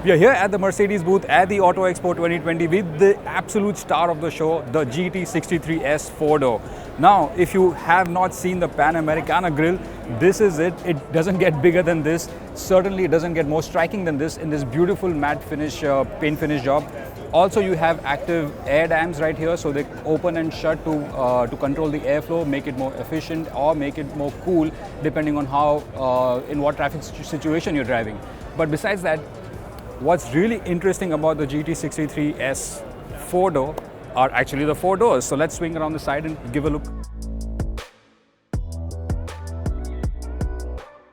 We are here at the Mercedes booth at the Auto Expo 2020 with the absolute star of the show, the GT63S 4-door. Now, if you have not seen the Pan Americana grille, this is it. It doesn't get bigger than this. Certainly, it doesn't get more striking than this in this beautiful matte finish, paint finish job. Also, you have active air dams right here, so they open and shut to control the airflow, make it more efficient or make it more cool, depending on how, in what traffic situation you're driving. But besides that, what's really interesting about the GT63S 4-door are actually the 4 doors. So let's swing around the side and give a look.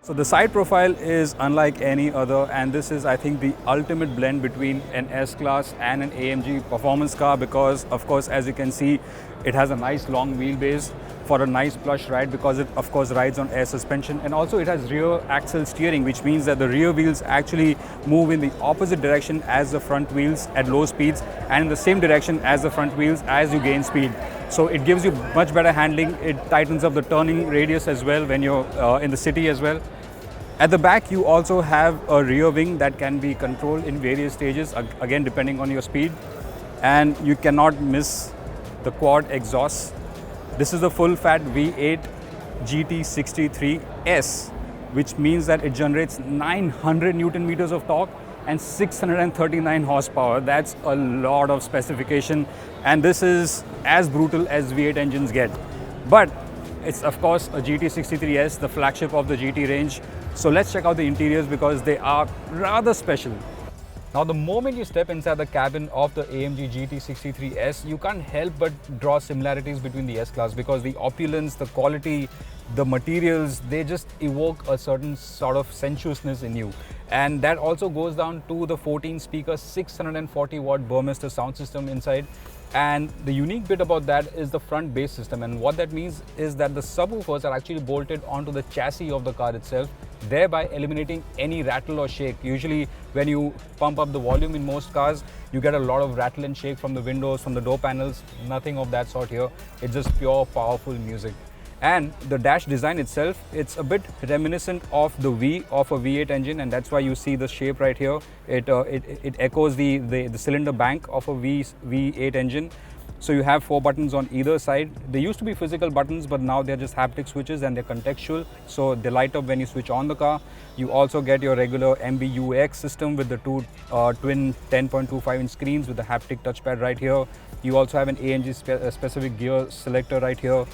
So the side profile is unlike any other, and this is, I think, the ultimate blend between an S-Class and an AMG performance car because, of course, as you can see, it has a nice long wheelbase for a nice plush ride because it, of course, rides on air suspension, and also it has rear axle steering, which means that the rear wheels actually move in the opposite direction as the front wheels at low speeds and in the same direction as the front wheels as you gain speed. So it gives you much better handling. It tightens up the turning radius as well when you're in the city as well. At the back, you also have a rear wing that can be controlled in various stages, again depending on your speed. And you cannot miss the quad exhaust. This is the full-fat V8 GT63S, which means that it generates 900 Newton meters of torque and 639 horsepower. That's a lot of specification, and this is as brutal as V8 engines get. But it's, of course, a GT63S, the flagship of the GT range. So let's check out the interiors because they are rather special. Now, the moment you step inside the cabin of the AMG GT63S, you can't help but draw similarities between the S-Class because the opulence, the quality, the materials, they just evoke a certain sort of sensuousness in you. And that also goes down to the 14-speaker, 640-watt Burmester sound system inside. And the unique bit about that is the front bass system, and what that means is that the subwoofers are actually bolted onto the chassis of the car itself, thereby eliminating any rattle or shake. Usually when you pump up the volume in most cars, you get a lot of rattle and shake from the windows, from the door panels. Nothing of that sort here. It's just pure powerful music. And the dash design itself, it's a bit reminiscent of the V of a V8 engine, and that's why you see the shape right here. It echoes the cylinder bank of a V8 engine. So you have 4 buttons on either side. They used to be physical buttons, but now they're just haptic switches and they're contextual. So they light up when you switch on the car. You also get your regular MBUX system with the two twin 10.25-inch screens with the haptic touchpad right here. You also have an AMG specific gear selector right here.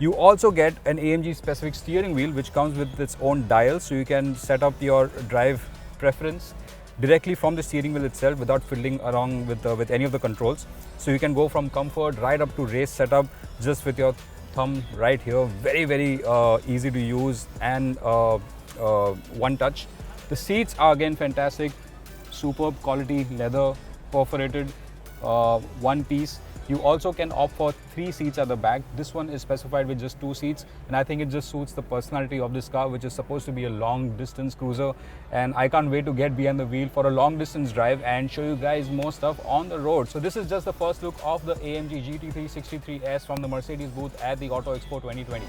You also get an AMG specific steering wheel which comes with its own dial, so you can set up your drive preference directly from the steering wheel itself without fiddling around with any of the controls. So you can go from comfort right up to race setup just with your thumb right here. Very, very easy to use and one touch. The seats are again fantastic, superb quality leather, perforated, one piece. You also can opt for 3 seats at the back. This one is specified with just 2 seats, and I think it just suits the personality of this car, which is supposed to be a long distance cruiser. And I can't wait to get behind the wheel for a long distance drive and show you guys more stuff on the road. So this is just the first look of the AMG GT363S from the Mercedes booth at the Auto Expo 2020.